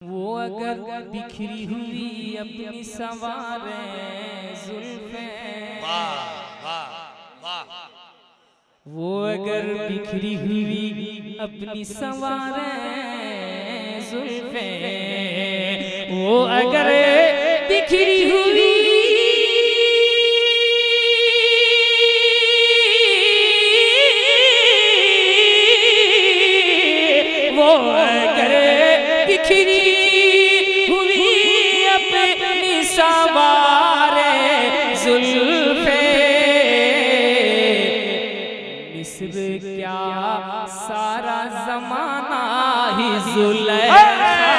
वो अगर बिखरी हुई अपनी सवारे जुल्फे, वो अगर बिखरी हुई अपनी सवारे जुल्फे, वो अगर बिखरी हुई वो अगर बिखरी हुई अपनी सवारे जुल्फे, मिस्र क्या सारा जमाना ही जुल्फे